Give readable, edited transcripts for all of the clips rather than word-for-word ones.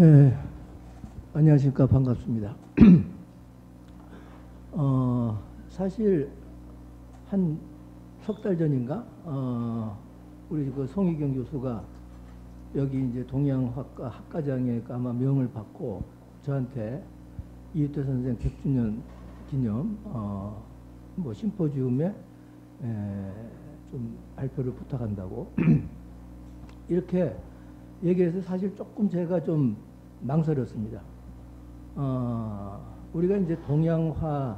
네, 안녕하십니까. 반갑습니다. 사실 한 석 달 전인가 우리 그 송희경 교수가 여기 이제 동양학과 학과장에 아마 명을 받고 저한테 이웃태 선생 100주년 기념 뭐 심포지움에 좀 발표를 부탁한다고 이렇게 얘기해서 사실 조금 제가 좀 망설였습니다. 우리가 이제 동양화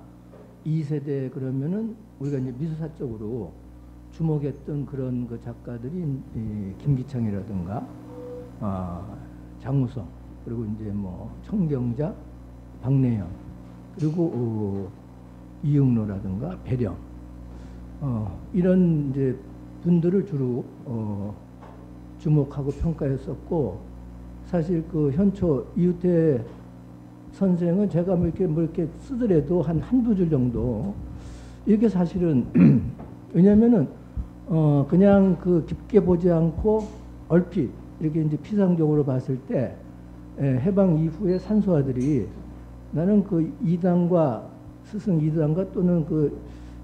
2세대 그러면은 우리가 이제 미술사적으로 주목했던 그런 그 작가들이 김기창이라든가 장우성, 그리고 이제 뭐 청경자, 박래현, 그리고 이응로라든가 배령, 이런 이제 분들을 주로 주목하고 평가했었고, 사실 그 현초 이웃태 선생은 제가 뭐 이렇게 쓰더라도 한두 줄 정도, 이게 사실은 왜냐면은 그냥 그 깊게 보지 않고 얼핏 이렇게 이제 피상적으로 봤을 때 해방 이후에 산소아들이 나는 그 이단과 스승 이단과 또는 그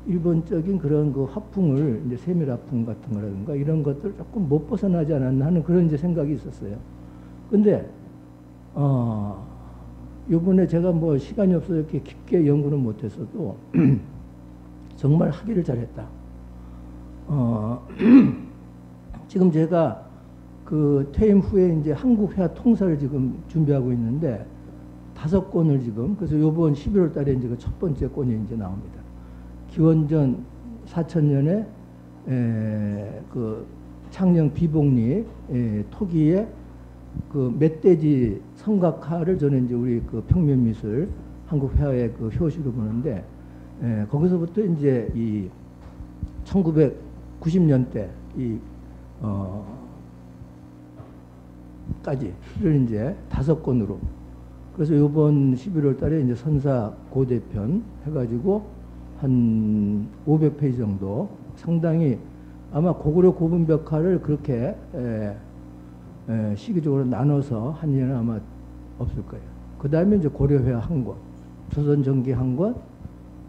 일본적인 그런 그 화풍을 이제 세밀화풍 같은 거라든가 이런 것들 조금 못 벗어나지 않았나 하는 그런 이제 생각이 있었어요. 근데 요번에 제가 뭐 시간이 없어서 이렇게 깊게 연구는 못했어도 정말 하기를 잘했다. 지금 제가 그 퇴임 후에 이제 한국회화 통사를 지금 준비하고 있는데 5권을 지금, 그래서 요번 11월 달에 이제 그 첫 번째 권이 이제 나옵니다. 기원전 4000년에 그 창녕 비복리 토기에 그 멧돼지 성각화를 저는 이제 우리 그 평면미술 한국회화의 그 효시로 보는데, 거기서부터 이제 이 1990년대 까지를 이제 5권으로, 그래서 요번 11월 달에 이제 선사 고대편 해가지고 한 500페이지 정도, 상당히 아마 고구려 고분벽화를 그렇게 시기적으로 나눠서 한 예는 아마 없을 거예요. 그 다음에 이제 고려회 한 권, 조선전기 한 권,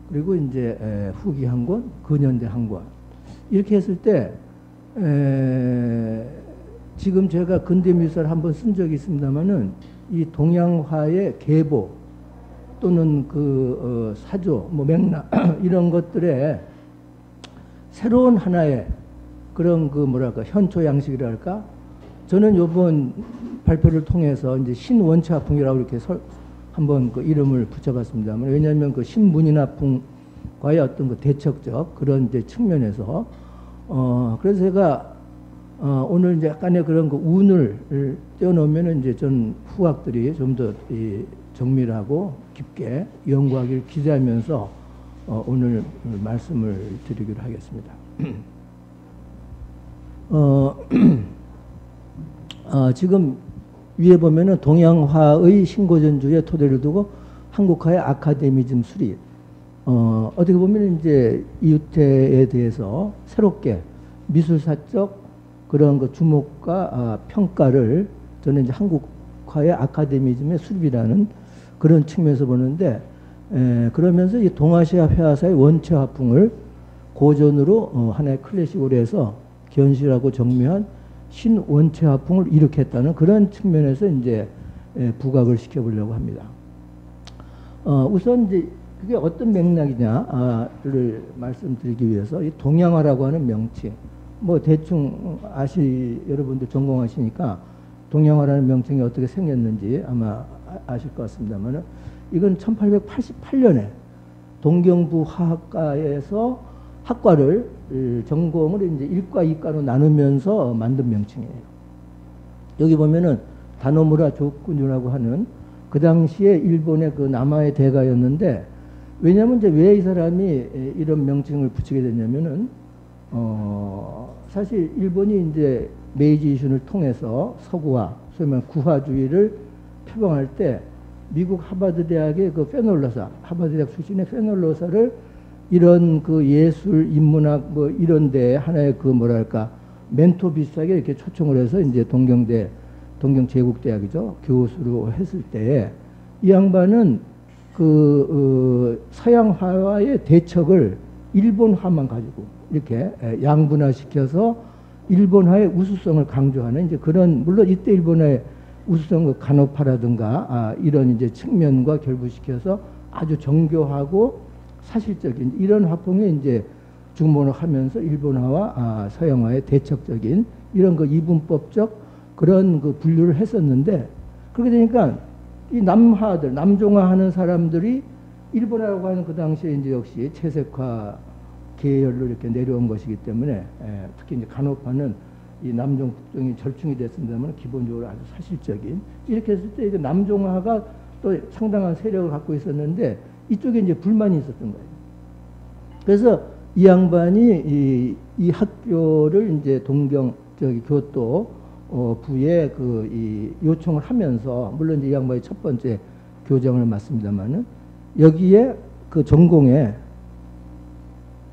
그리고 이제 후기 한 권, 근현대 한 권. 이렇게 했을 때 지금 제가 근대미술 한번 쓴 적이 있습니다만은 이 동양화의 계보 또는 그 사조, 뭐 맥락 이런 것들에 새로운 하나의 그런 그 뭐랄까 현초 양식이랄까, 저는 요번 발표를 통해서 이제 신원체화풍이라고 이렇게 한번 그 이름을 붙여봤습니다만, 왜냐하면 그 신문인화풍과의 어떤 그 대척적 그런 이제 측면에서 그래서 제가 오늘 이제 약간의 그런 그 운을 떼어놓으면은 이제 전 후학들이 좀 더 정밀하고 깊게 연구하기를 기대하면서 오늘 말씀을 드리기로 하겠습니다. 지금 위에 보면은 동양화의 신고전주의 토대를 두고 한국화의 아카데미즘 수립. 어떻게 보면 이제 이웃태에 대해서 새롭게 미술사적 그런 그 주목과 평가를 저는 이제 한국화의 아카데미즘의 수립이라는 그런 측면에서 보는데, 그러면서 이 동아시아 회화사의 원체화풍을 고전으로 하나의 클래식으로 해서 견실하고 정밀한 신원체화풍을 일으켰다는 그런 측면에서 이제 부각을 시켜보려고 합니다. 우선 이제 그게 어떤 맥락이냐를 말씀드리기 위해서 이 동양화라고 하는 명칭, 뭐 대충 여러분들 전공하시니까 동양화라는 명칭이 어떻게 생겼는지 아마 아실 것 같습니다만은, 이건 1888년에 동경부 화학과에서 학과를 전공을 이제 1과 2과로 나누면서 만든 명칭이에요. 여기 보면은 다노무라 조쿠니라고 하는 그 당시에 일본의 그 남아의 대가였는데, 왜냐하면 이제 왜 이 사람이 이런 명칭을 붙이게 됐냐면은 사실 일본이 이제 메이지 이슈를 통해서 서구화, 소위 말하는 구화주의를 표방할 때 미국 하버드 대학의 그 페놀로사, 하버드 대학 출신의 페놀로사를 이런 그 예술, 인문학 뭐 이런 데 하나의 그 뭐랄까 멘토 비슷하게 이렇게 초청을 해서 이제 동경대 동경 제국대학이죠. 교수로 했을 때 이 양반은 서양화와의 대척을 일본화만 가지고 이렇게 양분화시켜서 일본화의 우수성을 강조하는 이제 그런, 물론 이때 일본의 우수성 간호파라든가 이런 이제 측면과 결부시켜서 아주 정교하고 사실적인 이런 화풍에 이제 중본을 하면서 일본화와 서양화의 대척적인 이런 이분법적 그런 분류를 했었는데, 그렇게 되니까 이 남하들, 남종화하는 사람들이 일본화라고 하는 그 당시에 이제 역시 채색화 계열로 이렇게 내려온 것이기 때문에 특히 이제 간호파는 이 남종 북종이 절충이 됐습니다만 기본적으로 아주 사실적인, 이렇게 했을 때 이제 남종화가 또 상당한 세력을 갖고 있었는데 이쪽에 이제 불만이 있었던 거예요. 그래서 이 양반이 이 학교를 이제 동경 교토 부에 이 요청을 하면서, 물론 이제 이 양반이 첫 번째 교장을 맡습니다만은 여기에 그 전공에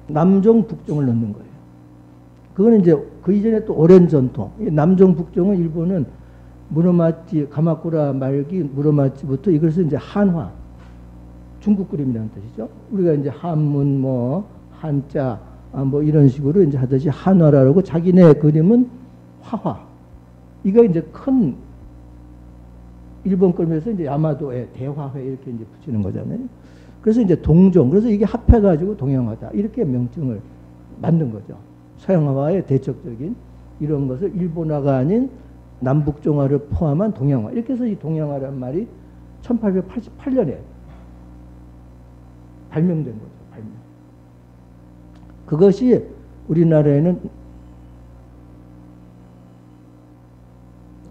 남종 북종을 넣는 거예요. 그거는 이제 그 이전에 또 오랜 전통. 남종 북종은 일본은 무로마치, 가마쿠라 말기 무로마치부터 이것을 이제 한화, 중국 그림이라는 뜻이죠. 우리가 이제 한문 한자 이런 식으로 이제 하듯이 한화라고, 자기네 그림은 화화. 이거 이제 큰 일본 그림에서 이제 야마도의 대화회 이렇게 이제 붙이는 거잖아요. 그래서 이제 동종, 그래서 이게 합해가지고 동양화다 이렇게 명칭을 만든 거죠. 서양화와의 대척적인 이런 것을 일본화가 아닌 남북종화를 포함한 동양화, 이렇게 해서 이 동양화란 말이 1888년에 발명된 거죠. 발명. 그것이 우리나라에는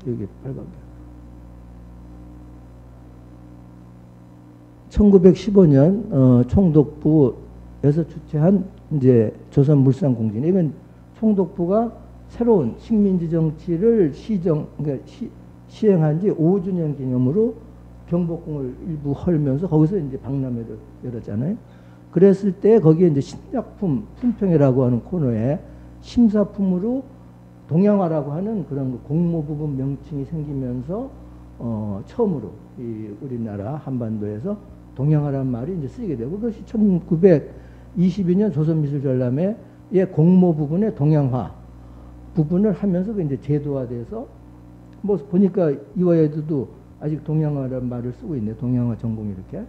여기 빨간 게 1915년 총독부에서 주최한 이제 조선물산공진, 이건 총독부가 새로운 식민지 정치를 그러니까 시행한 지 5주년 기념으로 경복궁을 일부 헐면서 거기서 이제 박람회를 열었잖아요. 그랬을 때 거기에 이제 신작품 품평회라고 하는 코너에 심사품으로 동양화라고 하는 그런 공모 부분 명칭이 생기면서 처음으로 이 우리나라 한반도에서 동양화라는 말이 이제 쓰이게 되고, 그것이 1922년 조선미술전람회의 공모 부분에 동양화 부분을 하면서 그 이제 제도화돼서 보니까 이화여대도 아직 동양화라는 말을 쓰고 있네. 동양화 전공이 이렇게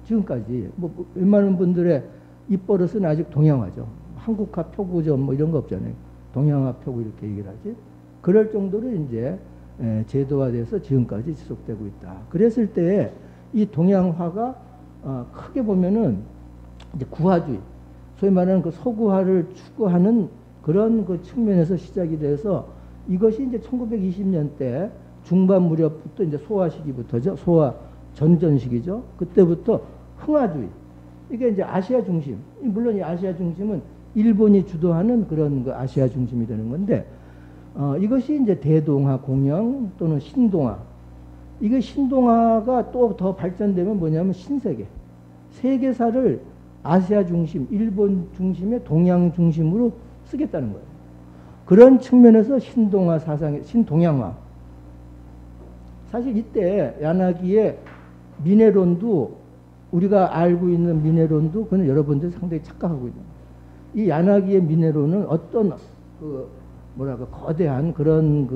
지금까지 웬만한 분들의 입버릇은 아직 동양화죠. 한국화 표구점 이런 거 없잖아요. 동양화 표구 이렇게 얘기를 하지. 그럴 정도로 이제 제도화돼서 지금까지 지속되고 있다. 그랬을 때 이 동양화가 크게 보면은 이제 구화주의, 소위 말하는 그 서구화를 추구하는 그런 그 측면에서 시작이 돼서, 이것이 이제 1920년대 중반 무렵부터 이제 소화 시기부터죠. 소화 전전 시기죠. 그때부터 흥화주의. 이게 이제 아시아 중심. 물론 이 아시아 중심은 일본이 주도하는 그런 그 아시아 중심이 되는 건데, 이것이 이제 대동화 공영 또는 신동화. 이게 신동화가 또 더 발전되면 뭐냐면 신세계. 세계사를 아시아 중심, 일본 중심의 동양 중심으로 쓰겠다는 거예요. 그런 측면에서 신동화 사상의 신동양화. 사실 이때 야나기의 민해론도, 우리가 알고 있는 민해론도 그는 여러분들이 상당히 착각하고 있는 거예요. 이 야나기의 민해론은 어떤 거대한 그런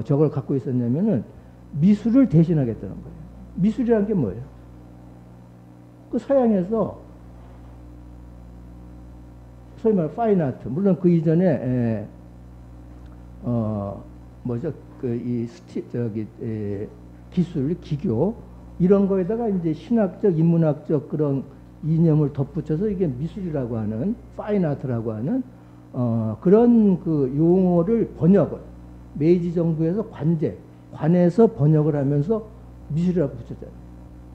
저걸 갖고 있었냐면은 미술을 대신하겠다는 거예요. 미술이라는 게 뭐예요? 그 서양에서 소위 말하는 파인 아트, 물론 그 이전에 기술, 기교 이런 거에다가 이제 신학적, 인문학적 그런 이념을 덧붙여서 이게 미술이라고 하는 파인 아트라고 하는 그런 그 용어를 번역을 메이지 정부에서 관에서 번역을 하면서 미술이라고 붙였잖아요.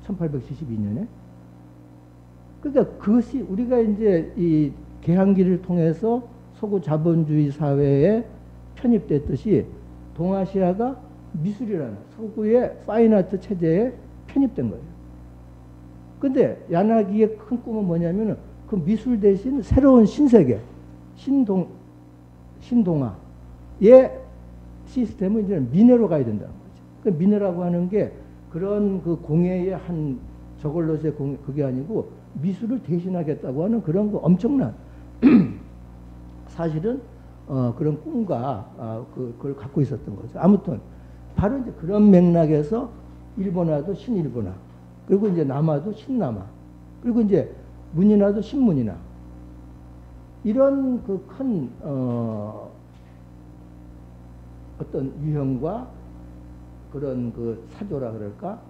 1872년에. 그러니까 그것이 우리가 이제 이 개항기를 통해서 서구 자본주의 사회에 편입됐듯이 동아시아가 미술이라는 서구의 파인아트 체제에 편입된 거예요. 근데 야나기의 큰 꿈은 뭐냐면은 그 미술 대신 새로운 신세계, 신동화의 시스템은 이제 민회로 가야 된다는 거죠. 그 민회라고 하는 게 그런 그 공예의 한 저걸로서의 공예, 그게 아니고 미술을 대신하겠다고 하는 그런 그 엄청난 사실은 그런 꿈과 그걸 갖고 있었던 거죠. 아무튼 바로 이제 그런 맥락에서 일본화도 신일본화, 그리고 이제 남화도 신남화, 그리고 이제 문인화도 신문인화, 이런 그 큰 어떤 유형과 그런 그 사조라 그럴까,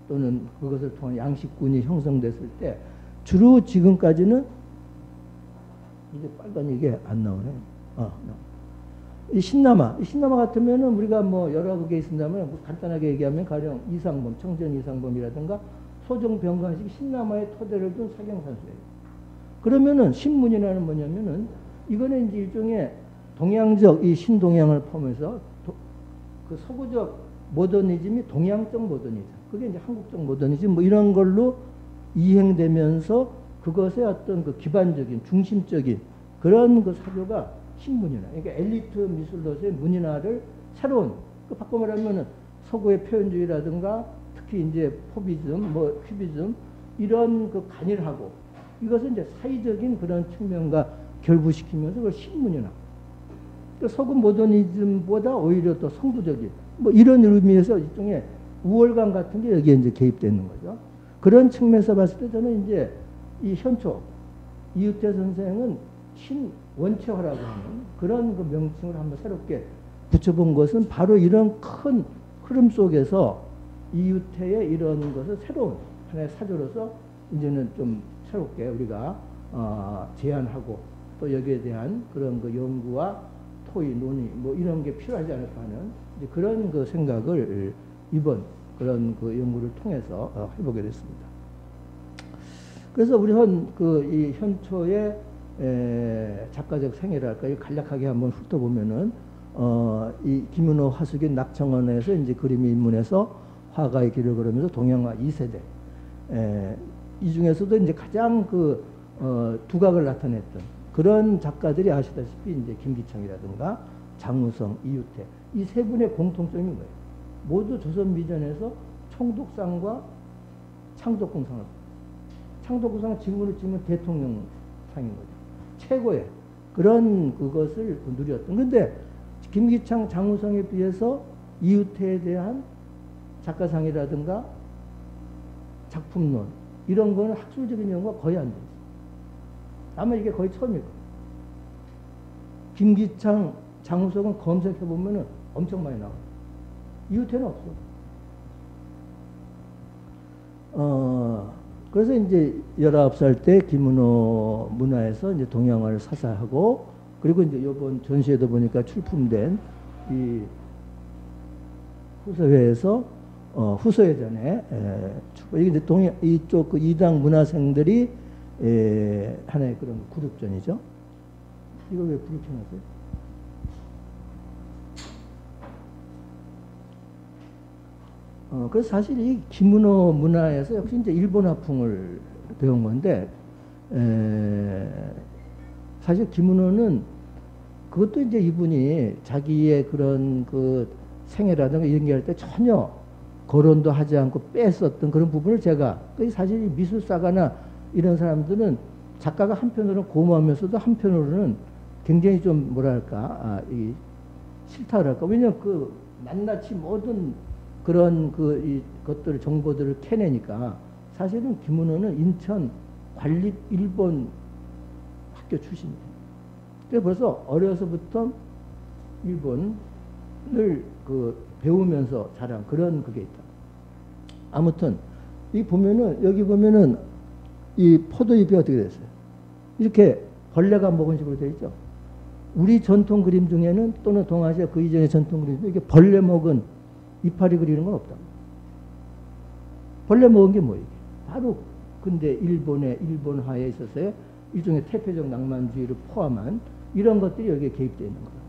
또는 그것을 통한 양식군이 형성됐을 때 주로 지금까지는 이제 빨간 이게 안 나오네. 이 신남화 같으면은 우리가 뭐 여러 개 있습니다만 간단하게 얘기하면 가령 이상범, 청전 이상범이라든가 소종 병관식 신남화의 토대를 둔 사경산수예요. 그러면은 신문이라는 뭐냐면은 이거는 이제 일종의 동양적 이 신동양을 포함해서 그 서구적 모더니즘이 동양적 모더니즘, 그게 이제 한국적 모더니즘 뭐 이런 걸로 이행되면서 그것의 어떤 그 기반적인 중심적인 그런 그 사조가 신문인화, 그러니까 엘리트 미술로서의 문인화를 새로운, 그 바꿔 말하면은 서구의 표현주의라든가 특히 이제 포비즘, 뭐 큐비즘 이런 그 간일하고 이것을 이제 사회적인 그런 측면과 결부시키면서 그걸 신문인화. 그러니까 서구 모더니즘보다 오히려 더 성부적인 뭐 이런 의미에서 일종의 우월감 같은 게 여기에 이제 개입되는 거죠. 그런 측면에서 봤을 때 저는 이제 이 현초 이웃태 선생은 신원체화라고 하는 그런 그 명칭을 한번 새롭게 붙여본 것은 바로 이런 큰 흐름 속에서 이웃태의 이런 것을 새로운 하나의 사조로서 이제는 좀 새롭게 우리가 제안하고 또 여기에 대한 그런 그 연구와 토의, 논의 뭐 이런 게 필요하지 않을까 하는 이제 그런 그 생각을 이번 그런 그 연구를 통해서 해보게 됐습니다. 그래서 우리 이 현초의 작가적 생애랄까 이 간략하게 한번 훑어보면은 이 김윤호 화숙인 낙청원에서 이제 그림이 입문해서 화가의 길을 걸으면서 동양화 2세대 이 중에서도 이제 가장 그 두각을 나타냈던 그런 작가들이 아시다시피 이제 김기창이라든가 장우성, 이웃태 이 세 분의 공통점이 뭐예요? 모두 조선 미전에서 총독상과 창덕궁상을, 창덕궁상은 지금으로 치면 대통령상인 거죠. 최고의 그런 그것을 누렸던. 근데 김기창, 장우성에 비해서 이웃태에 대한 작가상이라든가 작품론 이런 거는 학술적인 연구가 거의 안 돼 있어요. 아마 이게 거의 처음일 거예요. 김기창, 장우성은 검색해 보면은 엄청 많이 나와요. 이웃태는 없어. 그래서 이제 19살 때 김은호 문화에서 이제 동양화를 사사하고, 그리고 이제 이번 전시회도 보니까 출품된 이 후서회에서 후서회전에 이게 이제 이쪽 그 이당 문화생들이 하나의 그런 그룹전이죠. 이거 왜 불을 켜놨어요? 그래서 사실 이 김은호 문화에서 역시 이제 일본화풍을 배운 건데, 사실 김은호는 그것도 이제 이분이 자기의 그런 그 생애라든가 이런 게 할 때 전혀 거론도 하지 않고 뺐었던 그런 부분을 제가, 사실 미술사가나 이런 사람들은 작가가 한편으로는 고마우면서도 한편으로는 굉장히 좀 뭐랄까, 이 싫다 그럴까. 왜냐면 그 낱낱이 모든 그런 이 것들 정보들을 캐내니까 사실은 김은호는 인천 관립 일본 학교 출신이에요. 그래서 벌써 어려서부터 일본을 그 배우면서 자란 그런 그게 있다. 아무튼 이 보면은 여기 보면은 이 포도잎이 어떻게 됐어요? 이렇게 벌레가 먹은 식으로 되어 있죠. 우리 전통 그림 중에는 또는 동아시아 그 이전의 전통 그림 중에 이게 벌레 먹은 이파리 그리는 건 없다. 벌레 먹은 게 뭐예요? 바로 근데 일본화에 있어서의 일종의 태폐적 낭만주의를 포함한 이런 것들이 여기에 개입되어 있는 거예요.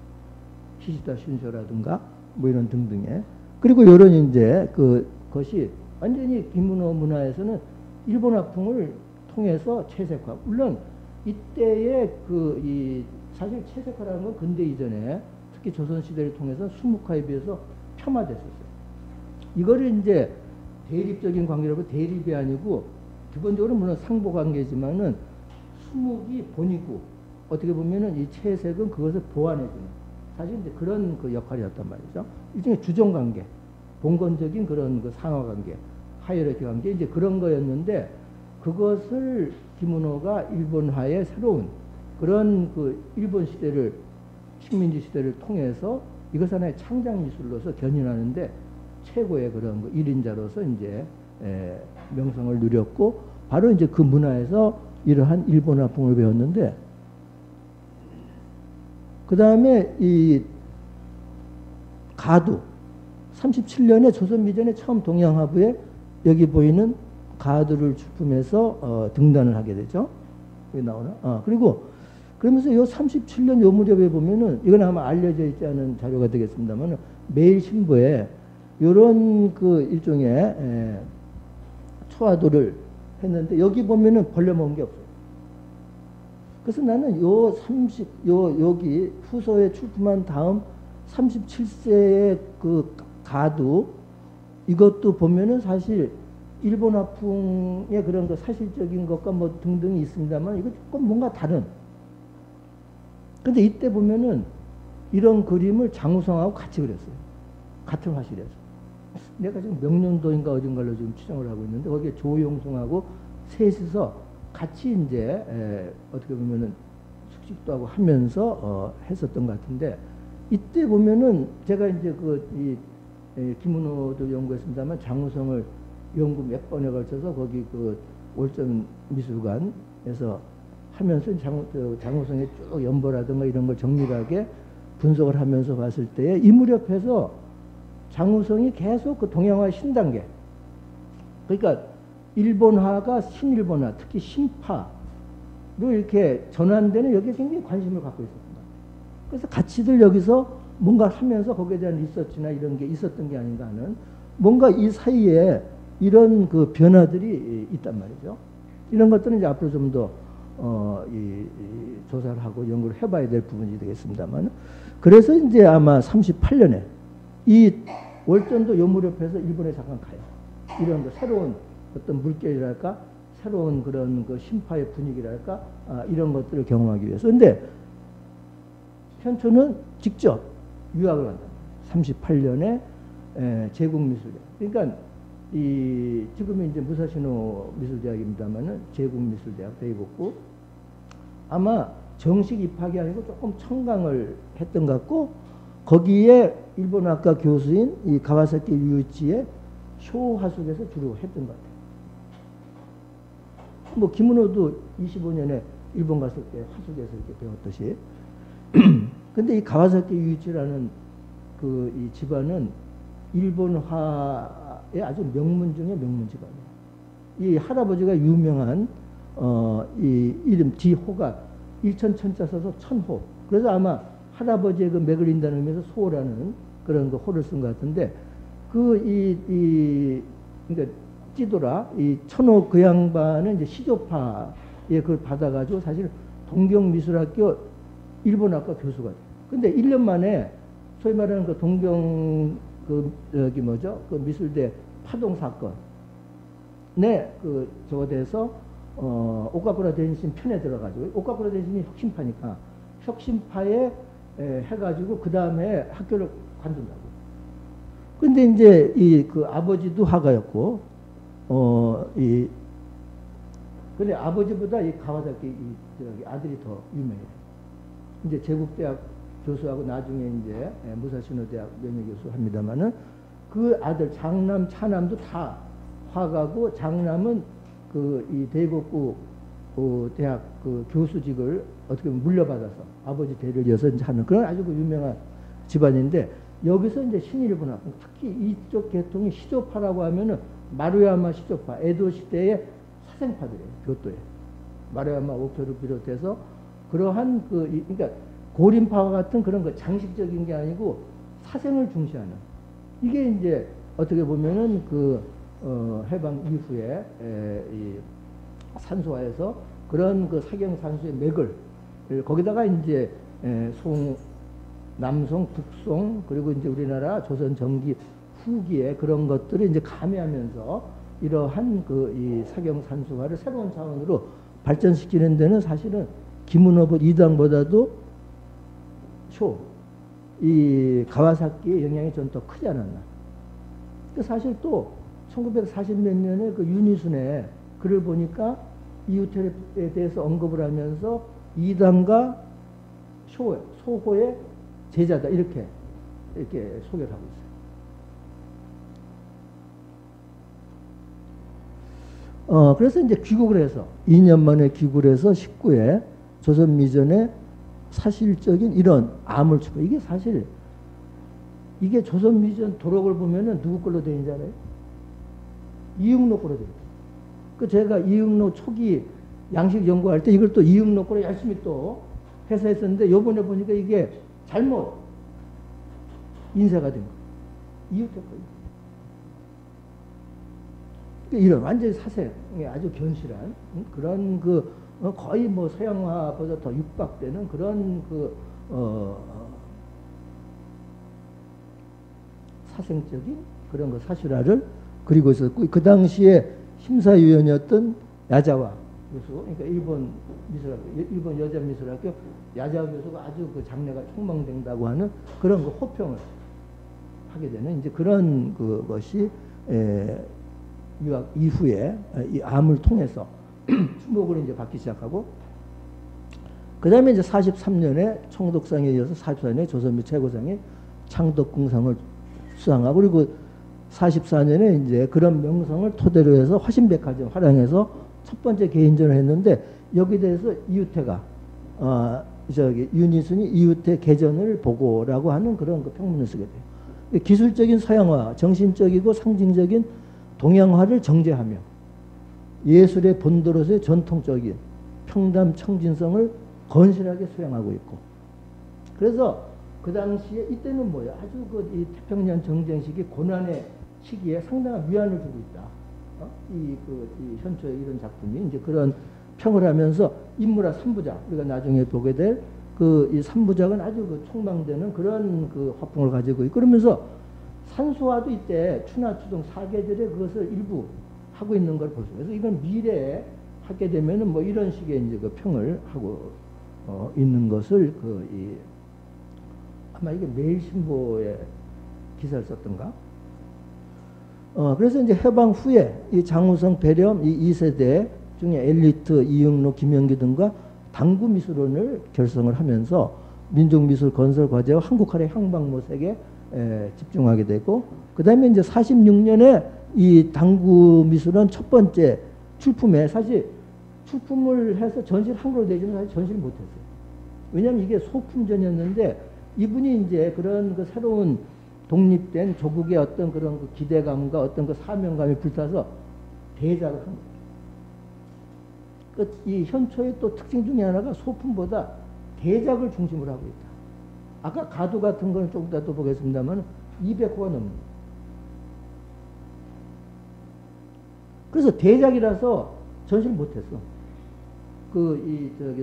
히시다 슌쇼라든가 뭐 이런 등등의. 그리고 이런 이제 그것이 완전히 김은호 문화에서는 일본화풍을 통해서 채색화. 물론 이때의 사실 채색화라는 건 근대 이전에 특히 조선시대를 통해서 수묵화에 비해서 폄하됐었어요. 이거를 이제 대립적인 관계라고 대립이 아니고 기본적으로 물론 상보관계지만은 수묵이 본이고 어떻게 보면은 이 채색은 그것을 보완해주는 사실 이제 그런 그 역할이었단 말이죠. 일종의 주종관계, 봉건적인 그런 그 상하관계, 하이어르키 관계 이제 그런 거였는데 그것을 김은호가 일본화의 새로운 그런 그 일본 시대를 식민지 시대를 통해서 이것 하나의 창작 미술로서 견인하는데 최고의 그런 그 일인자로서 이제 명성을 누렸고 바로 이제 그 문화에서 이러한 일본화풍을 배웠는데 그 다음에 이 가두 37년에 조선미전에 처음 동양화부에 여기 보이는 가두를 출품해서 등단을 하게 되죠. 여기 나오나? 그리고 그러면서 요 37년 요 무렵에 보면은 이건 아마 알려져 있지 않은 자료가 되겠습니다만 매일신보에 요런 그 일종의 초화도를 했는데 여기 보면은 벌려먹은 게 없어요. 그래서 나는 여기 후서에 출품한 다음 37세의 그 가두 이것도 보면은 사실 일본화풍의 그런 그 사실적인 것과 뭐 등등이 있습니다만 이거 조금 뭔가 다른. 근데 이때 보면은 이런 그림을 장우성하고 같이 그렸어요. 같은 화실에서. 내가 지금 명륜도인가 어딘가로 지금 추정을 하고 있는데 거기에 조용송하고 셋이서 같이 이제 어떻게 보면은 숙식도 하고 하면서 했었던 것 같은데 이때 보면은 제가 이제 김은호도 연구했습니다만 장우성을 연구 몇 번에 걸쳐서 거기 그 월전 미술관에서 하면서 장우성의 쭉 연보라든가 이런 걸 정밀하게 분석을 하면서 봤을 때에 이 무렵에서 장우성이 계속 그 동양화 신단계 그러니까 일본화가 신일본화 특히 신파로 이렇게 전환되는 여기에 굉장히 관심을 갖고 있었습니다. 그래서 같이들 여기서 뭔가 하면서 거기에 대한 리서치나 이런 게 있었던 게 아닌가 하는 뭔가 이 사이에 이런 그 변화들이 있단 말이죠. 이런 것들은 이제 앞으로 좀 더 조사를 하고 연구를 해봐야 될 부분이 되겠습니다만 그래서 이제 아마 38년에 이 월전도 요 무렵에서 일본에 잠깐 가요. 이런 그 새로운 어떤 물결이랄까 새로운 그런 그 신파의 분위기랄까 이런 것들을 경험하기 위해서. 근데 현초는 직접 유학을 한다. 38년에 제국미술대. 그러니까 이 지금은 이제 무사시노 미술대학입니다만은 제국미술대학 대입했고 아마 정식 입학이 아니고 조금 청강을 했던 것 같고 거기에 일본학과 교수인 이 가와사키 유이치의 쇼화숙에서 주로 했던 것 같아요. 뭐 김은호도 25년에 일본 갔을 때 화숙에서 이렇게 배웠듯이. 근데 이 가와사키 유이치라는 그 이 집안은 일본화의 아주 명문 중에 명문 집안이에요. 이 할아버지가 유명한 이 이름 지호가 일천천자 써서 천호. 그래서 아마 할아버지의 그 맥을 린다는 의미에서 소라는 그런 그 호를 쓴 것 같은데 그러니까 찌도라 이 천호 그 양반은 이제 시조파에 그걸 받아가지고 사실 동경미술학교 일본학과 교수가 돼요. 근데 1년 만에 소위 말하는 그 동경 여기 뭐죠? 그 미술대 파동 사건에 그 저거 돼서 오카쿠라 대신 편에 들어가지고 오카쿠라 대신이 혁신파니까 혁신파에 해가지고 그 다음에 학교를 관둔다고. 근데 이제 이 그 아버지도 화가였고 근데 아버지보다 이 가와사키 저기 아들이 더 유명해요. 이제 제국대학 교수하고 나중에 이제 무사시노 대학 명예교수 합니다만은 그 아들 장남 차남도 다 화가고 장남은 그 이 대곡구 대학 그 교수직을 어떻게 보면 물려받아서 아버지 대를 이어서 이제 하는 그런 아주 그 유명한 집안인데 여기서 이제 신일본학 특히 이쪽 계통이 시조파라고 하면은 마루야마 시조파 에도 시대의 사생파들이에요. 교토에 마루야마 오쿄를 비롯해서 그러한 그러니까 고림파와 같은 그런 그 장식적인 게 아니고 사생을 중시하는 이게 이제 어떻게 보면은 해방 이후에 이 산소화에서 그런 그 사경 산수의 맥을 거기다가 이제 남송, 북송, 그리고 이제 우리나라 조선 전기 후기에 그런 것들을 이제 가미하면서 이러한 그 이 사경산수화를 새로운 차원으로 발전시키는 데는 사실은 김은호 이당보다도 이 가와사키의 영향이 좀 더 크지 않았나. 사실 또 1940 몇 년에 그 윤희순의 글을 보니까 이웃에 대해서 언급을 하면서 이당과 소호의 제자다 이렇게 소개를 하고 있어요. 그래서 이제 귀국을 해서 2년 만에 귀국을 해서 19에 조선미전에 사실적인 이런 암을 추구. 이게 사실 이게 조선미전 도록을 보면은 누구 걸로 되어 있는지 알아요? 이응록 걸로 되어 있어요. 그 제가 이응록 초기 양식 연구할 때 이걸 또 이응록 걸로 열심히 또 해서 했었는데 요번에 보니까 이게 잘못 인쇄가 된 거예요. 이웃의 거예요. 이런 완전히 사생에 아주 견실한 그런 그 거의 뭐 서양화보다 더 육박되는 그런 그 사생적인 그런 거 사실화를 그리고 있었고 그 당시에 심사위원이었던 야자와 교수, 그러니까 일본 여자미술학교 야자와 교수가 아주 그 장래가 촉망된다고 하는 그런 그 호평을 하게 되는 이제 그런 그것이 유학 이후에 이 암을 통해서 주목을 이제 받기 시작하고 그 다음에 이제 43년에 총독상에 이어서 44년에 조선미 최고상의 창덕궁상을 수상하고 그리고 44년에 이제 그런 명성을 토대로 해서 화신백화점 활용해서 첫 번째 개인전을 했는데 여기 대해서 이웃태가 윤희순이 이웃태 개전을 보고라고 하는 그런 그 평문을 쓰게 돼요. 기술적인 서양화, 정신적이고 상징적인 동양화를 정제하며 예술의 본도로서의 전통적인 평담 청진성을 건실하게 수행하고 있고 그래서 그 당시에 이때는 뭐야 아주 이 태평양 정전 시기 고난의 시기에 상당한 위안을 주고 있다. 이 현초의 이런 작품이 이제 그런 평을 하면서 인물화 3부작 우리가 나중에 보게 될 이 3부작은 아주 그 촉망되는 그런 그 화풍을 가지고 있고 그러면서 산수화도 이때 추나 추동 사계절에 그것을 일부 하고 있는 걸 볼 수 있어요. 그래서 이건 미래에 하게 되면은 뭐 이런 식의 이제 그 평을 하고 있는 것을 아마 이게 매일신보에 기사를 썼던가. 그래서 이제 해방 후에 이 장우성, 배렴 이 2세대 중에 엘리트 이응록, 김영기 등과 당구 미술원을 결성을 하면서 민족미술 건설 과제와 한국화의 향방모색에 집중하게 되고 그 다음에 이제 46년에 이 당구 미술원 첫 번째 출품에 사실 출품을 해서 전시를 한국으로 내주면 사실 전시를 못했어요. 왜냐하면 이게 소품전이었는데 이분이 이제 그런 그 새로운 독립된 조국의 어떤 그런 그 기대감과 어떤 그 사명감이 불타서 대작을 한 거예요. 이 현초의 또 특징 중에 하나가 소품보다 대작을 중심으로 하고 있다. 아까 가두 같은 거는 조금 이따 또 보겠습니다만 200호가 넘습니다. 그래서 대작이라서 전시를 못했어.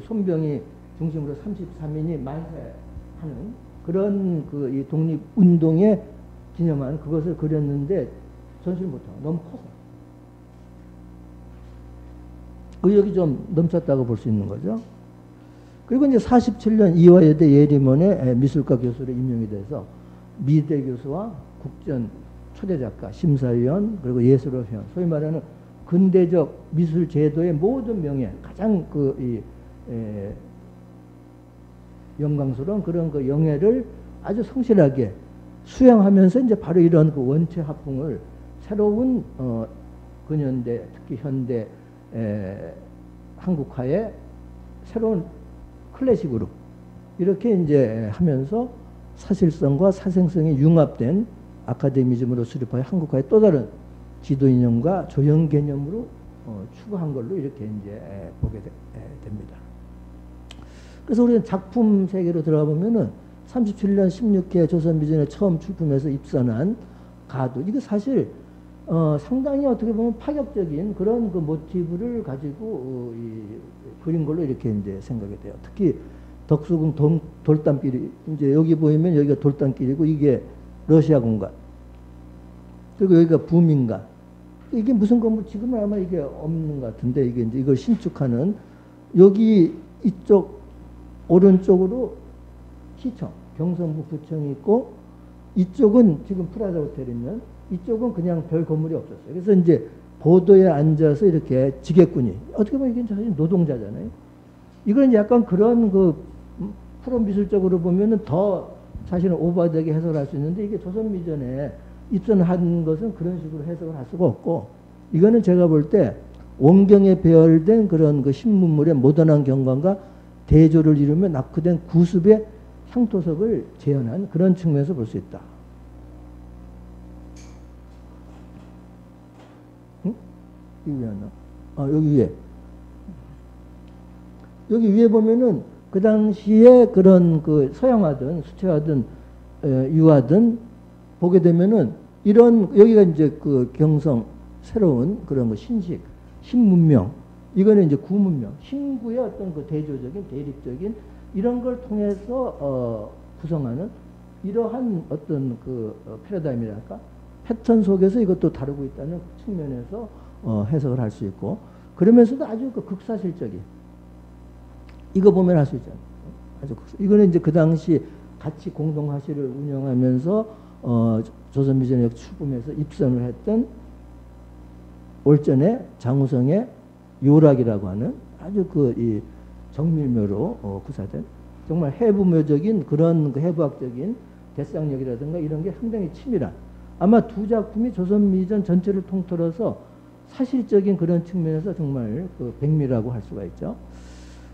손병희 중심으로 33인이 만세하는 그런 이 독립운동에 기념한 그것을 그렸는데 전시를 못하고 너무 커서. 의욕이 좀 넘쳤다고 볼 수 있는 거죠. 그리고 이제 47년 이화여대 예림원의 미술과 교수로 임명이 돼서 미대 교수와 국전 초대작가, 심사위원, 그리고 예술회원, 소위 말하는 근대적 미술 제도의 모든 명예, 가장 영광스러운 그런 그 영예를 아주 성실하게 수행하면서 이제 바로 이런 그 원체 합풍을 새로운 근현대, 특히 현대 한국화의 새로운 클래식으로 이렇게 이제 하면서 사실성과 사생성이 융합된 아카데미즘으로 수립하여 한국화의 또 다른 지도 이념과 조형 개념으로 추구한 걸로 이렇게 이제 보게 됩니다. 그래서 우리는 작품 세계로 들어가 보면은 37년 16회 조선미전에 처음 출품해서 입선한 가두 이거 사실 상당히 어떻게 보면 파격적인 그런 그 모티브를 가지고 그린 걸로 이렇게 이제 생각이 돼요. 특히 덕수궁 돌담길이 이제 여기 보이면 여기가 돌담길이고 이게 러시아 공간. 그리고 여기가 부민가. 이게 무슨 건물 지금은 아마 이게 없는 것 같은데 이게 이제 이걸 신축하는 여기 이쪽 오른쪽으로 시청 경성부 구청이 있고 이쪽은 지금 프라자 호텔 있는 이쪽은 그냥 별 건물이 없었어요. 그래서 이제 보도에 앉아서 이렇게 지게꾼이 어떻게 보면 이게 사실 노동자잖아요. 이건 약간 그런 그 프로 미술적으로 보면은 더 사실은 오버되게 해석할 수 있는데 이게 조선미전에 입선한 것은 그런 식으로 해석을 할 수가 없고 이거는 제가 볼 때 원경에 배열된 그런 그 신문물의 모던한 경관과 대조를 이루며 낙후된 구습의 향토석을 재현한 그런 측면에서 볼 수 있다. 응? 여기 왜 안 나와? 여기 위에. 여기 위에 보면은 그 당시에 그런 그 서양화든 수채화든 유화든 보게 되면은 이런 여기가 이제 그 경성 새로운 그런 거 신식 신문명 이거는 이제 구문명 신구의 어떤 그 대조적인 대립적인 이런 걸 통해서 구성하는 이러한 어떤 그 패러다임이랄까 패턴 속에서 이것도 다루고 있다는 측면에서 해석을 할 수 있고 그러면서도 아주 그 극사실적인 이거 보면 할 수 있잖아요. 아주 이거는 이제 그 당시 같이 공동화실을 운영하면서 조선미전역 출범해서 입선을 했던 올전의 장우성의 요락이라고 하는 아주 그 이 정밀묘로 구사된 정말 해부묘적인 그런 그 해부학적인 대상력이라든가 이런 게 상당히 치밀한 아마 두 작품이 조선미전 전체를 통틀어서 사실적인 그런 측면에서 정말 그 백미라고 할 수가 있죠.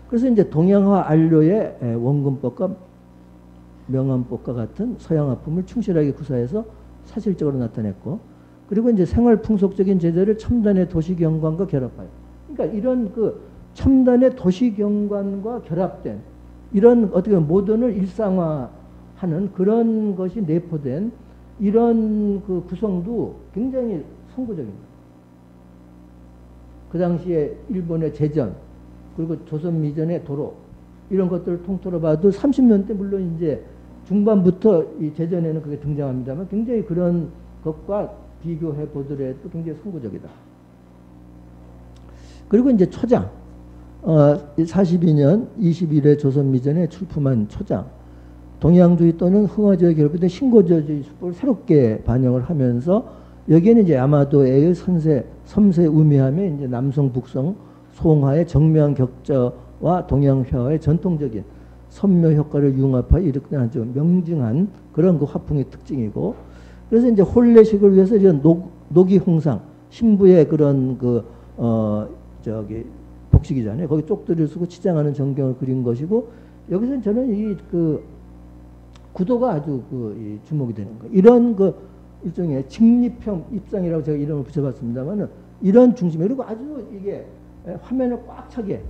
그래서 이제 동양화 안료의 원근법과 명암법과 같은 서양화품을 충실하게 구사해서 사실적으로 나타냈고 그리고 이제 생활 풍속적인 제재를 첨단의 도시경관과 결합하여 그러니까 이런 그 첨단의 도시경관과 결합된 이런 어떻게 보면 모던을 일상화하는 그런 것이 내포된 이런 그 구성도 굉장히 선구적입니다. 그 당시에 일본의 제전 그리고 조선미전의 도로 이런 것들을 통틀어 봐도 30년대 물론 이제 중반부터 이 제전에는 그게 등장합니다만 굉장히 그런 것과 비교해 보더라도 굉장히 선구적이다. 그리고 이제 초장 42년 21회 조선미전에 출품한 초장 동양주의 또는 흥화주의에 결합된 신고저주의 수법을 새롭게 반영을 하면서 여기에는 이제 야마도의 섬세 우미함에 이제 남성 북성 송화의 정묘한 격자와 동양회화의 전통적인 선묘 효과를 융합하여 이렇게 아주 명징한 그런 그 화풍의 특징이고 그래서 이제 혼례식을 위해서 이런 노기홍상 신부의 그런 그 복식이잖아요. 거기 쪽들이를 쓰고 치장하는 전경을 그린 것이고 여기서 저는 이 그 구도가 아주 그 주목이 되는 거예요. 이런 그 일종의 직립형 입상이라고 제가 이름을 붙여봤습니다만은 이런 중심 그리고 아주 이게 화면을 꽉 차게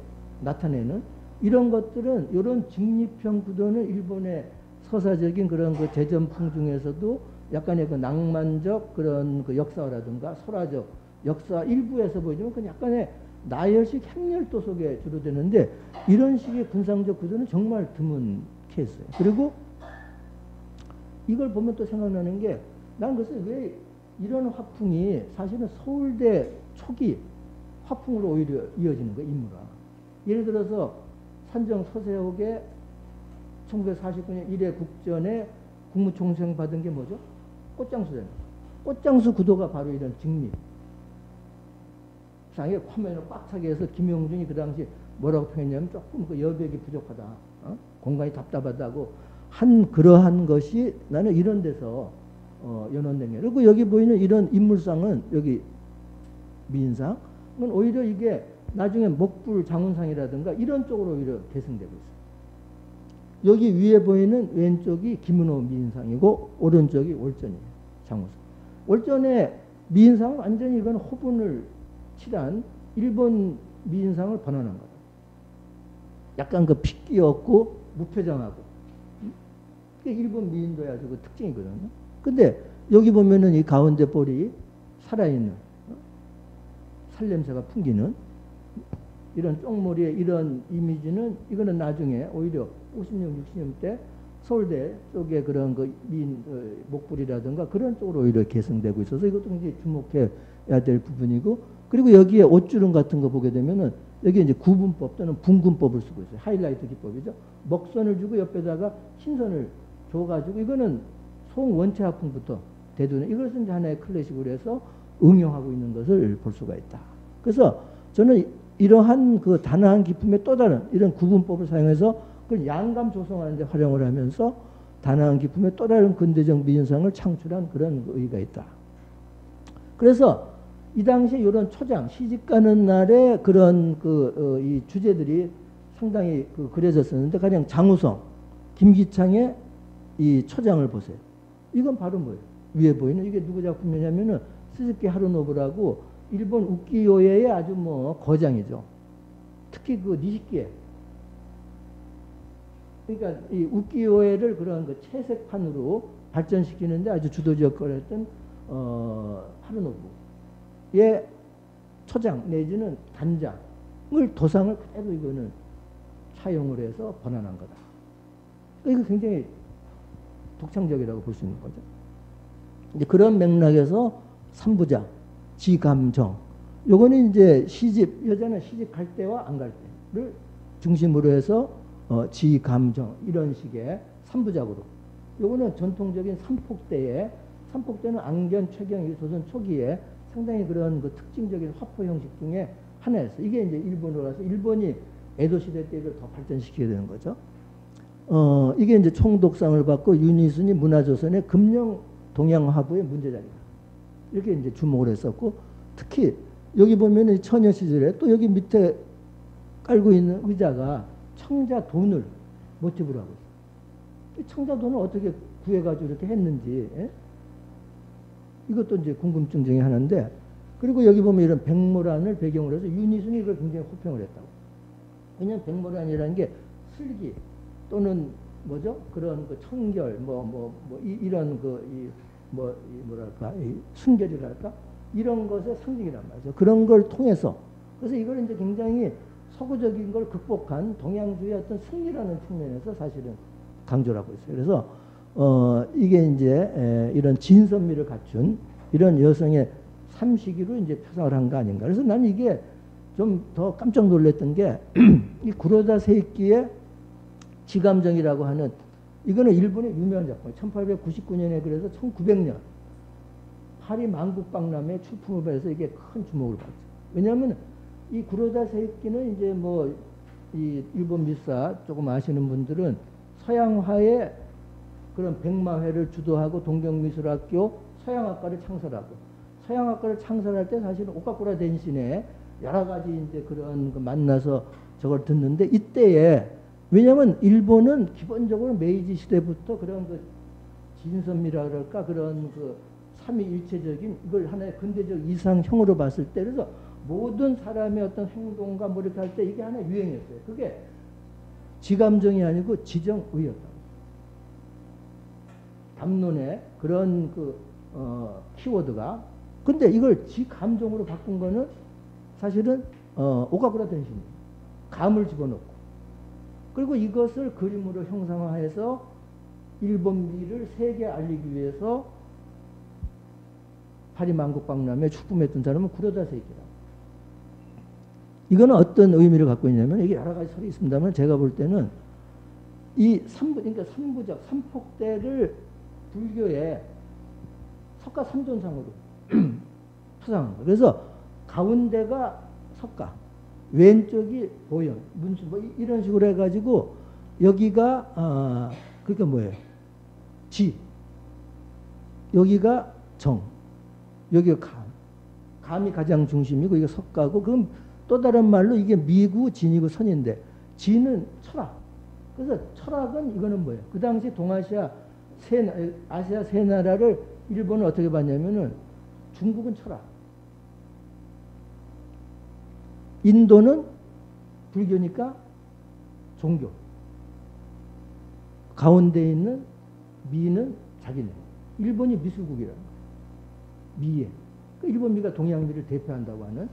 나타내는 이런 것들은 이런 직립형 구도는 일본의 서사적인 그런 그 제전풍 중에서도 약간의 그 낭만적 그런 그 역사라든가 소라적 역사 일부에서 보이지만 그 약간의 나열식 행렬도 속에 주로 되는데 이런 식의 군상적 구도는 정말 드문 케이스예요. 그리고 이걸 보면 또 생각나는 게 난 글쎄 왜 이런 화풍이 사실은 서울대 초기 화풍으로 오히려 이어지는 거예요. 인물화. 예를 들어서 산정 서세옥의 1949년 1회 국전에 국무총생 받은 게 뭐죠? 꽃장수잖아요. 꽃장수 구도가 바로 이런 직립. 상에 화면을 꽉 차게 해서 김영준이 그 당시 뭐라고 표현했냐면 조금 그 여백이 부족하다. 공간이 답답하다고 한 그러한 것이 나는 이런 데서 연원된 게. 그리고 여기 보이는 이런 인물상은 여기 미인상은 오히려 이게 나중에 목불 장운상이라든가 이런 쪽으로 오히려 계승되고 있어요. 여기 위에 보이는 왼쪽이 김은호 미인상이고 오른쪽이 올전이에요. 장운상. 올전의 미인상은 완전히 이건 호분을 칠한 일본 미인상을 번안한 거다. 약간 그 핏기 없고 무표정하고. 그게 일본 미인도의 아주 그 특징이거든요. 근데 여기 보면은 이 가운데 볼이 살아있는 살냄새가 풍기는 이런 쪽머리의 이런 이미지는 이거는 나중에 오히려 50년, 60년 때 서울대 쪽에 그런 그 목불이라든가 그런 쪽으로 오히려 개성되고 있어서 이것도 굉장히 주목해야 될 부분이고, 그리고 여기에 옷주름 같은 거 보게 되면은 여기 이제 구분법 또는 분근법을 쓰고 있어요. 하이라이트 기법이죠. 먹선을 주고 옆에다가 흰선을 줘가지고 이거는 송 원체 하풍부터 대두는 이것은 이제 하나의 클래식으로 해서 응용하고 있는 것을 볼 수가 있다. 그래서 저는 이러한 그 단아한 기품의 또 다른 이런 구분법을 사용해서 그걸 양감 조성하는 데 활용을 하면서 단아한 기품의 또 다른 근대적 미인상을 창출한 그런 의의가 있다. 그래서 이 당시에 이런 초장, 시집가는 날에 그런 이 주제들이 상당히 그려졌었는데, 가령 장우성, 김기창의 이 초장을 보세요. 이건 바로 뭐예요? 위에 보이는 이게 누구 작품이냐면은 스즈키 하루노부라고 일본 우키요에의 아주 뭐 거장이죠. 특히 그 니시키에. 그러니까 이 우키요에를 그런 그 채색판으로 발전시키는데 아주 주도적 역할을 했던 하루노부의 초장 내지는 단장을 도상을 그대로 이거는 차용을 해서 번안한 거다. 이거 굉장히 독창적이라고 볼 수 있는 거죠. 이제 그런 맥락에서 삼부작, 지감정, 요거는 이제 시집, 여자는 시집 갈 때와 안 갈 때를 중심으로 해서 지감정 이런 식의 삼부작으로, 요거는 전통적인 삼폭대에, 삼폭대는 안견, 최경, 조선 초기에 상당히 그런 그 특징적인 화포 형식 중에 하나였어요. 이게 이제 일본으로 가서 일본이 에도 시대 때 이걸 더 발전시키게 되는 거죠. 이게 이제 총독상을 받고 윤희순이 문화조선의 금령 동양화부의 문제작이다. 이렇게 이제 주목을 했었고, 특히 여기 보면 처녀 시절에 또 여기 밑에 깔고 있는 의자가 청자 돈을 모티브로 하고 있어요. 청자 돈을 어떻게 구해가지고 이렇게 했는지, 예? 이것도 이제 궁금증 중에 하나인데, 그리고 여기 보면 이런 백모란을 배경으로 해서 윤희순이 이걸 굉장히 호평을 했다고. 왜냐하면 백모란이라는 게 슬기 또는 뭐죠? 그런 그 청결, 이런 뭐랄까, 순결이랄까? 이런 것의 상징이란 말이죠. 그런 걸 통해서. 그래서 이걸 이제 굉장히 서구적인 걸 극복한 동양주의 어떤 승리라는 측면에서 사실은 강조를 하고 있어요. 그래서, 이게 이제 이런 진선미를 갖춘 이런 여성의 삼시기로 이제 표상을 한 거 아닌가. 그래서 나는 이게 좀 더 깜짝 놀랐던 게, 이 구로다 세이키의 지감정이라고 하는, 이거는 일본의 유명한 작품, 1899년에 그래서 1900년 파리 만국박람회 출품을 해서 이게 큰 주목을 받죠. 왜냐하면 이 구로다 세이키는 이제 뭐 이 일본 미사 조금 아시는 분들은 서양화의 그런 백마회를 주도하고 동경미술학교 서양학과를 창설하고, 서양학과를 창설할 때 사실은 오카쿠라 덴신의 여러 가지 이제 그런 거 만나서 저걸 듣는데, 이때에 왜냐하면 일본은 기본적으로 메이지 시대부터 그런 그 진선미라 그럴까, 그런 그 삼위일체적인 이걸 하나의 근대적 이상형으로 봤을 때, 그래서 모든 사람의 어떤 행동과 뭐 이렇게 할 때 이게 하나의 유행이었어요. 그게 지감정이 아니고 지정의였다. 담론의 그런 키워드가. 근데 이걸 지감정으로 바꾼 거는 사실은 오카쿠라 덴신 감을 집어넣고, 그리고 이것을 그림으로 형상화해서 일본미를 세계에 알리기 위해서 파리 만국박람회에 출품했던 사람은 구로다 세이키다. 이거는 어떤 의미를 갖고 있냐면, 이게 여러 가지 설이 있습니다만 제가 볼 때는 이 그러니까 삼부작, 삼폭대를 불교의 석가 삼존상으로 표상한 거예요. 그래서 가운데가 석가, 왼쪽이 보현, 문수, 뭐 이런 식으로 해가지고 여기가 그러니까 뭐예요? 지, 여기가 정, 여기가 감, 감이 가장 중심이고 이게 석가고, 그럼 또 다른 말로 이게 미고 진이고 선인데, 진은 철학. 그래서 철학은 이거는 뭐예요? 그 당시 동아시아 아시아 세 나라를 일본은 어떻게 봤냐면은 중국은 철학, 인도는 불교니까 종교, 가운데 있는 미는 자기네. 일본이 미술국이라는 거예요. 미에. 일본 미가 동양미를 대표한다고 하는.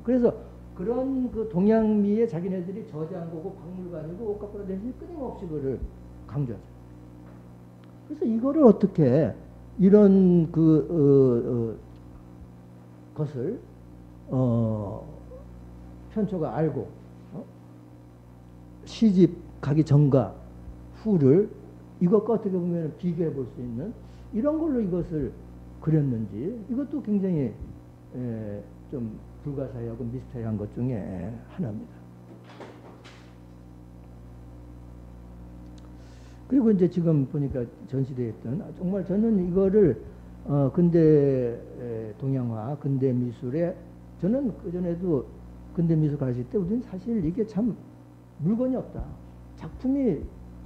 그래서 그런 그 동양미에 자기네들이 저장고고 박물관이고 옷가꾸로 대신 끊임없이 그를 강조하죠. 그래서 이거를 어떻게 이런 것을 편초가 알고 시집 가기 전과 후를 이것과 어떻게 보면 비교해 볼 수 있는 이런 걸로 이것을 그렸는지 이것도 굉장히 좀 불가사의하고 미스터리한 것 중에 하나입니다. 그리고 이제 지금 보니까 전시되어 있던 정말 저는 이거를 근대 동양화, 근대 미술에 저는 그전에도 근대 미술 가르칠 때 우리는 사실 이게 참 물건이 없다. 작품이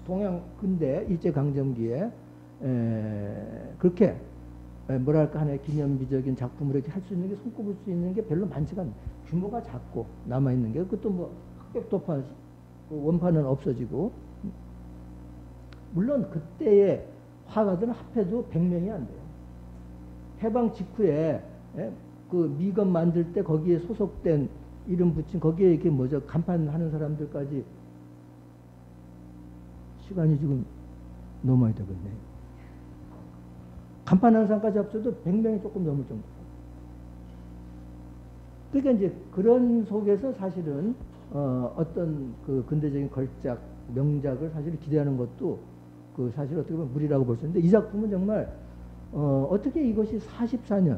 동양 근대 일제강점기에 그렇게 뭐랄까 하나의 기념비적인 작품을 이렇게 할 수 있는 게 손꼽을 수 있는 게 별로 많지가 않아요. 규모가 작고 남아있는 게 그것도 뭐 흑백 도판 원판은 없어지고 물론 그때의 화가들은 합해도 100명이 안 돼요. 해방 직후에 그 미검 만들 때 거기에 소속된 이름 붙인 거기에 이렇게 뭐죠 간판하는 사람들까지 시간이 지금 너무 많이 되겠네요. 간판하는 사람까지 합쳐도 100명이 조금 넘을 정도. 그러니까 이제 그런 속에서 사실은 어떤 그 근대적인 걸작 명작을 사실 기대하는 것도 그 사실 어떻게 보면 무리라고 볼 수 있는데 이 작품은 정말 어떻게 이것이 44년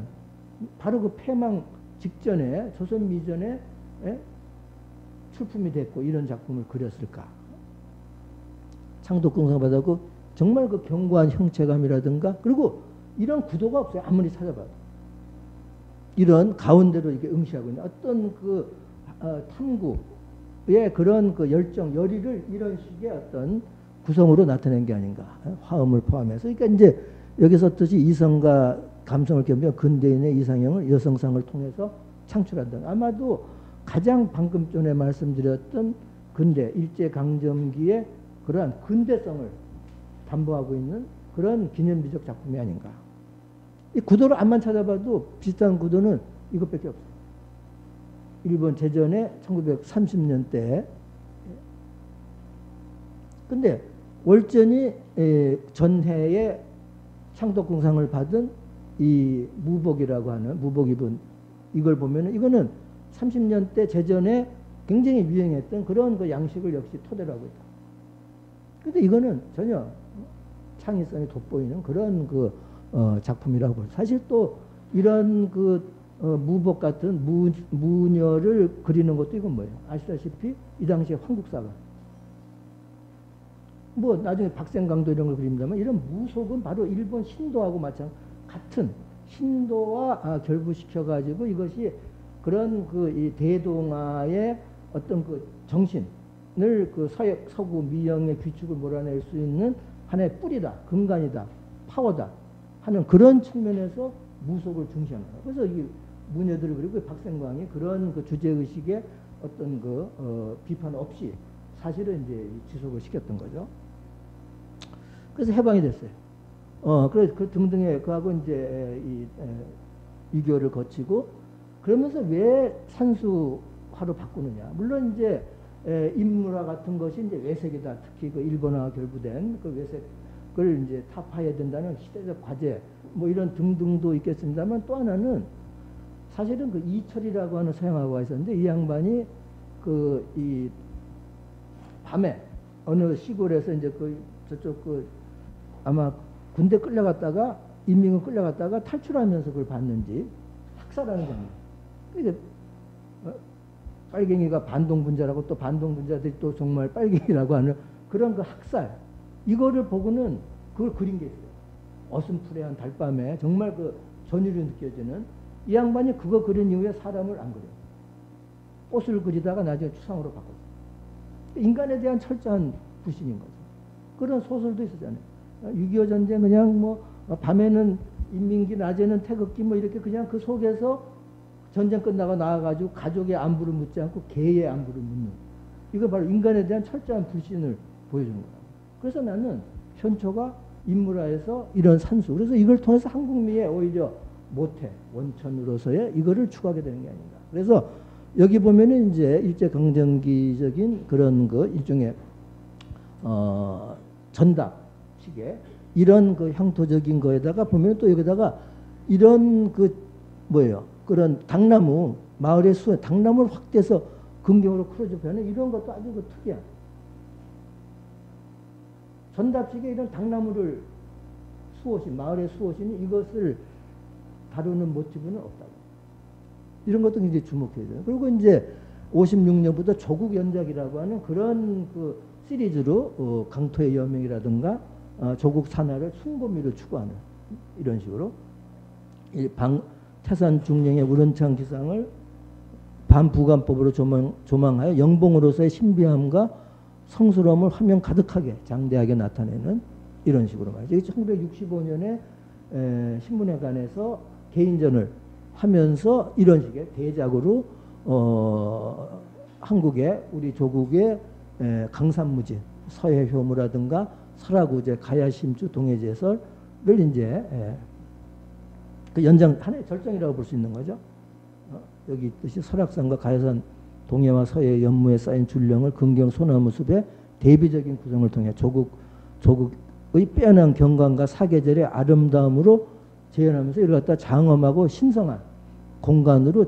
바로 그 폐망 직전에 조선 미전에 출품이 됐고 이런 작품을 그렸을까? 창덕궁상바다고 정말 그 견고한 형체감이라든가 그리고 이런 구도가 없어요. 아무리 찾아봐도 이런 가운데로 이렇게 응시하고 있는 어떤 그 탐구의 그런 그 열정, 열의를 이런 식의 어떤 구성으로 나타낸 게 아닌가. 화음을 포함해서. 그러니까 이제 여기서 뜻이 이성과 감성을 겸비한 근대인의 이상형을 여성상을 통해서 창출한다. 아마도 가장 방금 전에 말씀드렸던 근대 일제강점기의 그러한 근대성을 담보하고 있는 그런 기념비적 작품이 아닌가. 이 구도를 암만 찾아봐도 비슷한 구도는 이것밖에 없어요. 일본 제전에 1930년대. 근데 월전이 전해에 창덕궁상을 받은 이 무복이라고 하는 무복 입은 이걸 보면은 이거는 30년대 제전에 굉장히 유행했던 그런 그 양식을 역시 토대로 하고 있다. 근데 이거는 전혀 창의성이 돋보이는 그런 그 작품이라고 볼. 사실 또 이런 그 무복 같은 무녀를 그리는 것도 이건 뭐예요? 아시다시피 이 당시에 황국사가 뭐 나중에 박생강도 이런 걸 그립니다만 이런 무속은 바로 일본 신도하고 같은 신도와 결부시켜 가지고 이것이 그런 그 이 대동아의 어떤 그 정신을 그 서구 미영의 규칙을 몰아낼 수 있는 하나의 뿌리다, 근간이다, 파워다 하는 그런 측면에서 무속을 중시하는 거예요. 그래서 이 무녀들을 그리고 박생광이 그런 그 주제의식의 어떤 그 비판 없이 사실은 이제 지속을 시켰던 거죠. 그래서 해방이 됐어요. 그래서 그 등등의 그하고 이제 유교를 거치고 그러면서 왜 산수화로 바꾸느냐. 물론 이제 인물화 같은 것이 이제 외색이다. 특히 그 일본화 결부된 그 외색을 이제 타파해야 된다는 시대적 과제 뭐 이런 등등도 있겠습니다만 또 하나는 사실은 그 이철이라고 하는 서양화가가 있었는데 이 양반이 그 이 밤에 어느 시골에서 이제 그 저쪽 그 아마 군대 끌려갔다가 인민군 끌려갔다가 탈출하면서 그걸 봤는지 학살하는 장면. 그러니까 빨갱이가 반동분자라고 또 반동분자들이 또 정말 빨갱이라고 하는 그런 그 학살 이거를 보고는 그걸 그린 게 있어요. 어슴푸레한 달밤에 정말 그 전율이 느껴지는 이 양반이 그거 그린 이후에 사람을 안 그려요. 꽃을 그리다가 나중에 추상으로 바꿨어요. 인간에 대한 철저한 불신인 거죠. 그런 소설도 있었잖아요. 6.25 전쟁 그냥 뭐 밤에는 인민기 낮에는 태극기 뭐 이렇게 그냥 그 속에서 전쟁 끝나고 나와가지고 가족의 안부를 묻지 않고 개의 안부를 묻는 이거 바로 인간에 대한 철저한 불신을 보여주는 거예요. 그래서 나는 현초가 인물화에서 이런 산수 그래서 이걸 통해서 한국미에 오히려 모태 원천으로서의 이거를 추구하게 되는 게 아닌가. 그래서 여기 보면은 이제 일제강점기적인 그런 그 일종의 전답식의 이런 그 향토적인 거에다가 보면 또 여기다가 이런 그 뭐예요? 그런 당나무 마을의 수 당나무를 확 떼서 근경으로 크로즈하는 이런 것도 아주 그 특이한 전답식의 이런 당나무를 수호신 마을의 수호신이 이것을 다루는 모티브는 없다고. 이런 것도 이제 주목해야 돼요. 그리고 이제 56년부터 조국 연작이라고 하는 그런 그 시리즈로 강토의 여명이라든가 조국 산하를 숭고미를 추구하는 이런 식으로 태산 중령의 우런창 기상을 반부관법으로 조망하여 영봉으로서의 신비함과 성스러움을 화면 가득하게 장대하게 나타내는 이런 식으로 말이죠. 1965년에 신문에 관해서 개인전을 하면서 이런 식의 대작으로 한국의 우리 조국의 강산무진 서해효무라든가 설화구제 가야심주 동해제설을 이제 그 연장 하나의 절정이라고 볼 수 있는 거죠. 여기 있듯이 설악산과 가야산 동해와 서해 연무에 쌓인 줄령을 근경 소나무 숲의 대비적인 구성을 통해 조국의 빼어난 경관과 사계절의 아름다움으로 재현하면서 이를 갖다 장엄하고 신성한 공간으로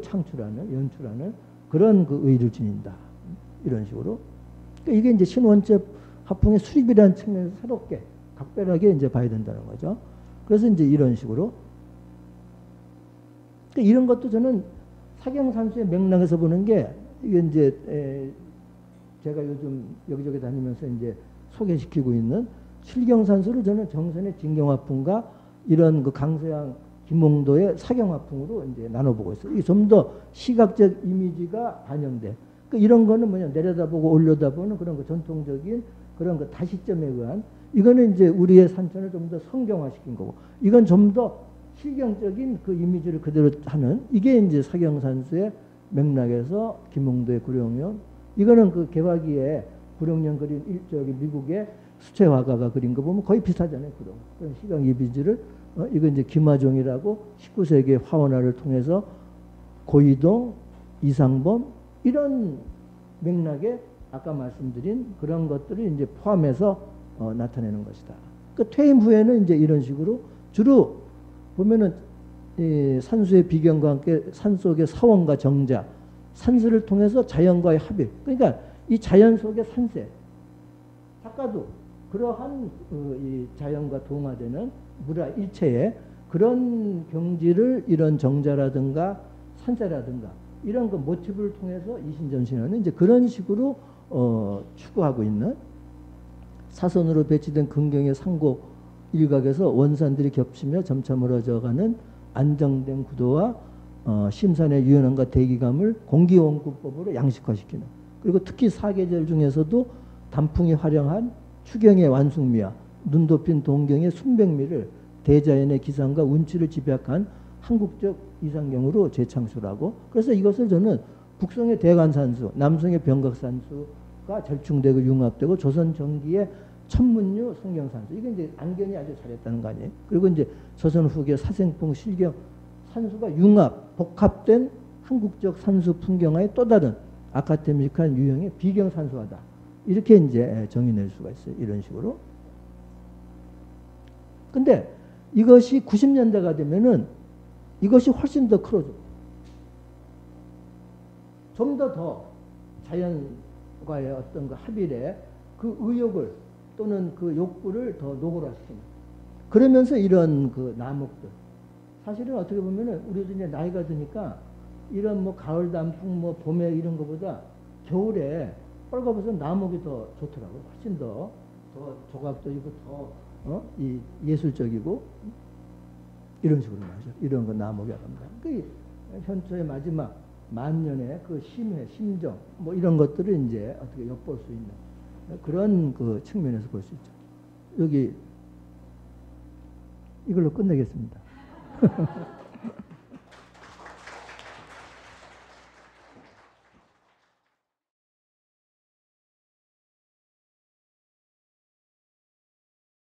연출하는 그런 그 의의를 지닌다. 이런 식으로. 그러니까 이게 이제 신원적 화풍의 수립이라는 측면에서 새롭게 각별하게 이제 봐야 된다는 거죠. 그래서 이제 이런 식으로. 그러니까 이런 것도 저는 사경산수의 맥락에서 보는 게 이게 이제 제가 요즘 여기저기 다니면서 이제 소개시키고 있는 실경산수를 저는 정선의 진경화풍과 이런 그 강서양 김홍도의 사경화풍으로 이제 나눠보고 있어요. 이게 좀 더 시각적 이미지가 반영돼. 그러니까 이런 거는 뭐냐 내려다보고 올려다보는 그런 그 전통적인 그런 그 다시점에 의한 이거는 이제 우리의 산천을 좀 더 성경화시킨 거고 이건 좀 더 실경적인 그 이미지를 그대로 하는 이게 이제 사경산수의 맥락에서 김홍도의 구룡령 이거는 그 개화기에 구룡령 그린 일적인 미국의 수채 화가가 그린 거 보면 거의 비슷하잖아요. 그런 시각 이미지를 이건 이제 김화종이라고 19세기 화원화를 통해서 고이동, 이상범 이런 맥락에 아까 말씀드린 그런 것들을 이제 포함해서 나타내는 것이다. 그 퇴임 후에는 이제 이런 식으로 주로 보면은 산수의 비경과 함께 산속의 사원과 정자, 산수를 통해서 자연과의 합일. 그러니까 이 자연 속의 산세. 작가도 그러한 이 자연과 동화되는 물화 일체의 그런 경지를 이런 정자라든가 산세라든가 이런 그 모티브를 통해서 이신전신하는 이제 그런 식으로 추구하고 있는 사선으로 배치된 근경의 상고 일각에서 원산들이 겹치며 점차 멀어져가는 안정된 구도와 심산의 유연함과 대기감을 공기원구법으로 양식화시키는 그리고 특히 사계절 중에서도 단풍이 활용한 추경의 완숙미와 눈 덮인 동경의 순백미를 대자연의 기상과 운치를 집약한 한국적 이상경으로 재창출하고 그래서 이것을 저는 북성의 대관산수, 남성의 병각산수가 절충되고 융합되고 조선 전기의 천문류 성경산수 이게 이제 안견이 아주 잘했다는 거 아니에요. 그리고 이제 조선 후기 사생풍 실경 산수가 융합 복합된 한국적 산수 풍경화의 또 다른 아카데믹한 유형의 비경산수화다. 이렇게 이제 정의낼 수가 있어요. 이런 식으로. 근데 이것이 90년대가 되면은 이것이 훨씬 더 크로죠. 좀 더 자연과의 어떤 그 합일에 그 의욕을 또는 그 욕구를 더 노골화시키는. 그러면서 이런 그 나목들. 사실은 어떻게 보면은 우리도 이제 나이가 드니까 이런 뭐 가을 단풍 뭐 봄에 이런 것보다 겨울에 뻘거벗은 나목이 더 좋더라고요. 훨씬 더 조각적이고 이 예술적이고 이런 식으로 말이죠. 이런 거 나목이 합니다. 그 현초의 마지막 만년의 그 심회, 심정 뭐 이런 것들을 이제 어떻게 엿볼 수 있는 그런 그 측면에서 볼 수 있죠. 여기 이걸로 끝내겠습니다.